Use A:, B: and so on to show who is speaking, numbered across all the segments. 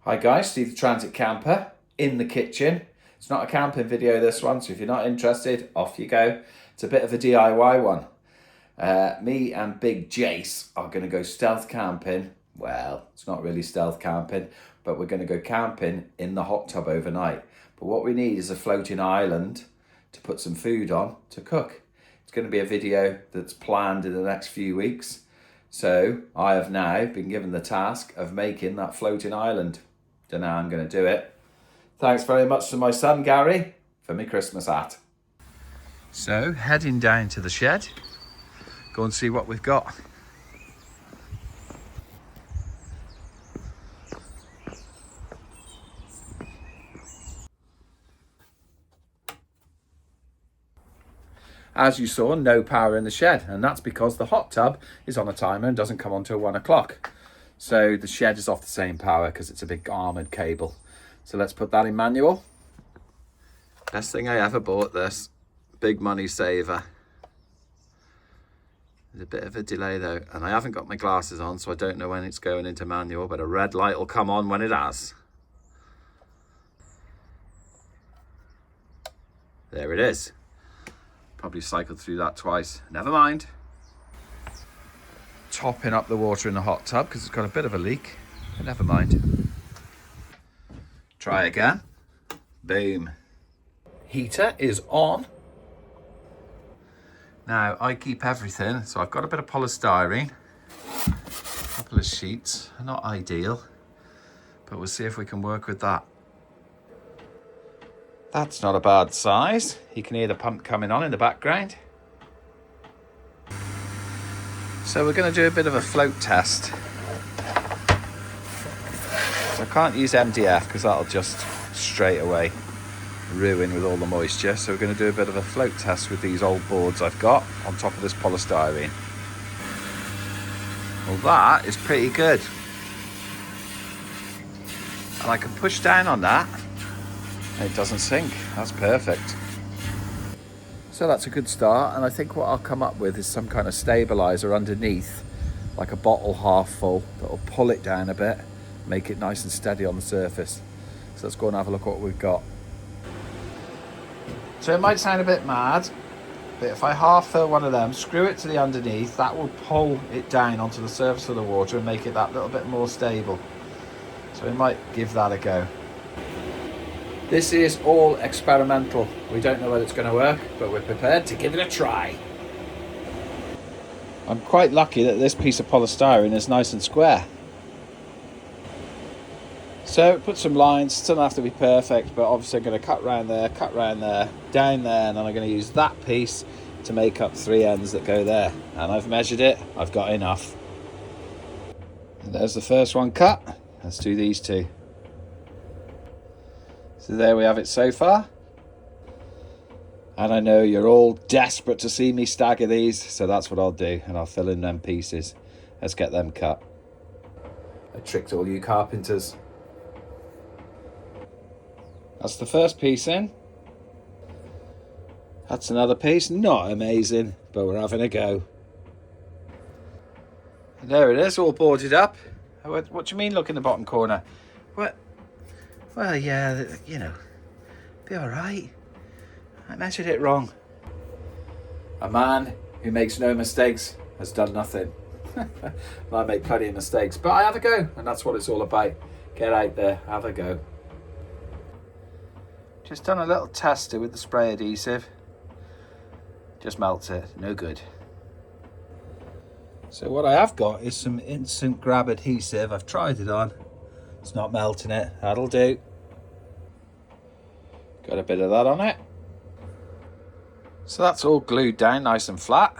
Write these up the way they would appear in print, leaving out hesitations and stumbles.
A: Hi guys, Steve the Transit Camper in the kitchen. It's not a camping video this one, so if you're not interested, off you go. It's a bit of a DIY one. Me and Big Jace are going to go stealth camping. Well, it's not really stealth camping, but we're going to go camping in the hot tub overnight. But what we need is a floating island to put some food on to cook. It's going to be a video that's planned in the next few weeks. So I have now been given the task of making that floating island. Don't know how I'm going to do it. Thanks very much to my son Gary for my Christmas hat. So heading down to the shed, go and see what we've got. As you saw, no power in the shed, and that's because the hot tub is on a timer and doesn't come on till 1 o'clock. So the shed is off the same power because it's a big armoured cable. So let's put that in manual. Best thing I ever bought, this. Big money saver. There's a bit of a delay though, and I haven't got my glasses on, so I don't know when it's going into manual, but a red light will come on when it has. There it is. Probably cycled through that twice. Never mind. Topping up the water in the hot tub because it's got a bit of a leak, but never mind. Try again. Boom. Heater is on. Now I keep everything, so I've got a bit of polystyrene, a couple of sheets. Not ideal, but we'll see if we can work with that. That's not a bad size. You can hear the pump coming on in the background. So we're going to do a bit of a float test. So I can't use MDF because that'll just straight away ruin with all the moisture. So we're going to do a bit of a float test with these old boards I've got on top of this polystyrene. Well, that is pretty good. And I can push down on that and it doesn't sink. That's perfect. So that's a good start, and I think what I'll come up with is some kind of stabilizer underneath, like a bottle half full, that'll pull it down a bit, make it nice and steady on the surface. So let's go and have a look at what we've got. So it might sound a bit mad, but if I half fill one of them, screw it to the underneath, that will pull it down onto the surface of the water and make it that little bit more stable. So we might give that a go. This is all experimental. We don't know whether it's going to work, but we're prepared to give it a try. I'm quite lucky that this piece of polystyrene is nice and square. So put some lines, doesn't have to be perfect, but obviously I'm going to cut round there, down there, and then I'm going to use that piece to make up 3 ends that go there. And I've measured it, I've got enough. And there's the first one cut. Let's do these two. So there we have it so far. And I know you're all desperate to see me stagger these, so that's what I'll do, and I'll fill in them pieces. Let's get them cut. I tricked all you carpenters. That's the first piece in. That's another piece, not amazing, but we're having a go. And there it is, all boarded up. What do you mean, look in the bottom corner? What? Well, yeah, you know, be all right. I measured it wrong. A man who makes no mistakes has done nothing. I make plenty of mistakes, but I have a go, and that's what it's all about. Get out there, have a go. Just done a little tester with the spray adhesive. Just melts it, no good. So what I have got is some instant grab adhesive. I've tried it on. It's not melting it. That'll do. Got a bit of that on it. So that's all glued down nice and flat.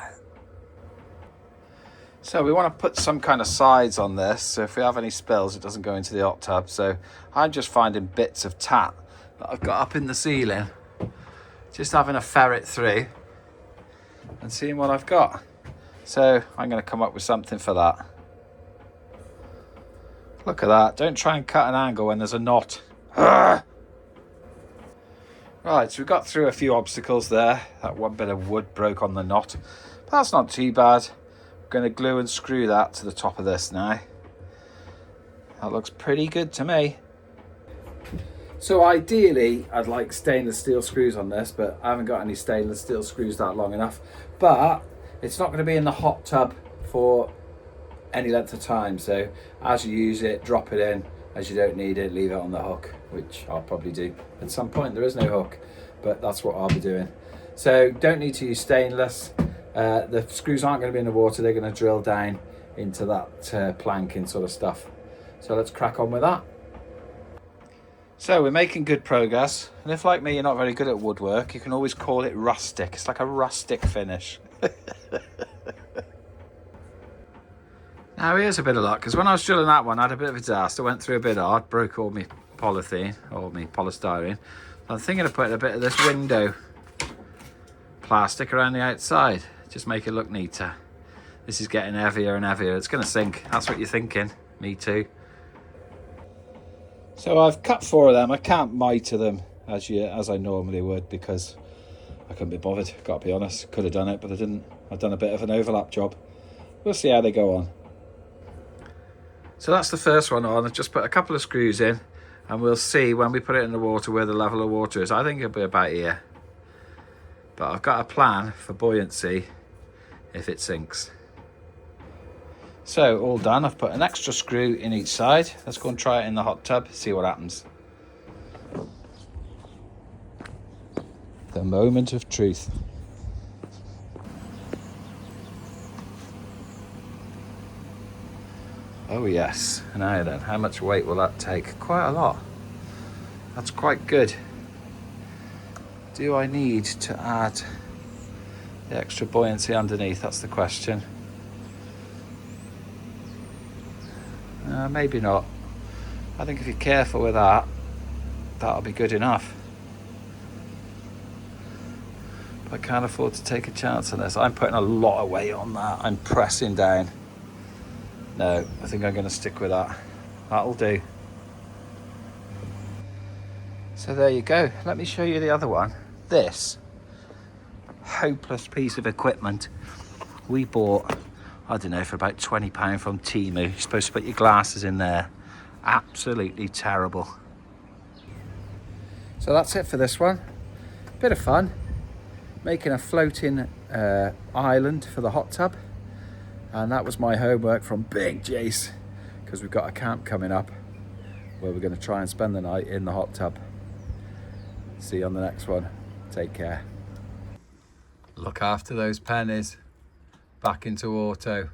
A: So we want to put some kind of sides on this, so if we have any spills it doesn't go into the hot tub. So I'm just finding bits of tat that I've got up in the ceiling, just having a ferret through and seeing what I've got. So I'm going to come up with something for that. Look at that. Don't try and cut an angle when there's a knot. Arrgh! Right, so we've got through a few obstacles there. That one bit of wood broke on the knot. But that's not too bad. I'm going to glue and screw that to the top of this now. That looks pretty good to me. So ideally, I'd like stainless steel screws on this, but I haven't got any stainless steel screws that long enough. But it's not going to be in the hot tub for any length of time. So as you use it, drop it in. As you don't need it, leave it on the hook, which I'll probably do at some point. There is no hook, but that's what I'll be doing. So don't need to use stainless. The screws aren't going to be in the water. They're going to drill down into that planking sort of stuff. So let's crack on with that. So we're making good progress, and if like me you're not very good at woodwork, you can always call it rustic. It's like a rustic finish. Now here's a bit of luck, because when I was drilling that one I had a bit of a disaster. Went through a bit hard, broke all my polythene, or my polystyrene. I'm thinking of putting a bit of this window plastic around the outside, just make it look neater. This is getting heavier and heavier. It's going to sink. That's what you're thinking. Me too. So I've cut 4 of them. I can't miter them as I normally would because I couldn't be bothered, got to be honest. Could have done it, but I didn't. I've done a bit of an overlap job. We'll see how they go on. So that's the first one on. I've just put a couple of screws in, and we'll see when we put it in the water where the level of water is. I think it'll be about here. But I've got a plan for buoyancy if it sinks. So all done. I've put an extra screw in each side. Let's go and try it in the hot tub, see what happens. The moment of truth. Oh yes. Now then, how much weight will that take? Quite a lot. That's quite good. Do I need to add the extra buoyancy underneath? That's the question. Maybe not. I think if you're careful with that, that'll be good enough. But I can't afford to take a chance on this. I'm putting a lot of weight on that. I'm pressing down. No, I think I'm going to stick with that. That'll do. So there you go. Let me show you the other one. This hopeless piece of equipment we bought, I don't know, for about £20 from Temu. You're supposed to put your glasses in there. Absolutely terrible. So that's it for this one. Bit of fun. Making a floating island for the hot tub. And that was my homework from Big Jace, because we've got a camp coming up where we're going to try and spend the night in the hot tub. See you on the next one. Take care. Look after those pennies. Back into auto.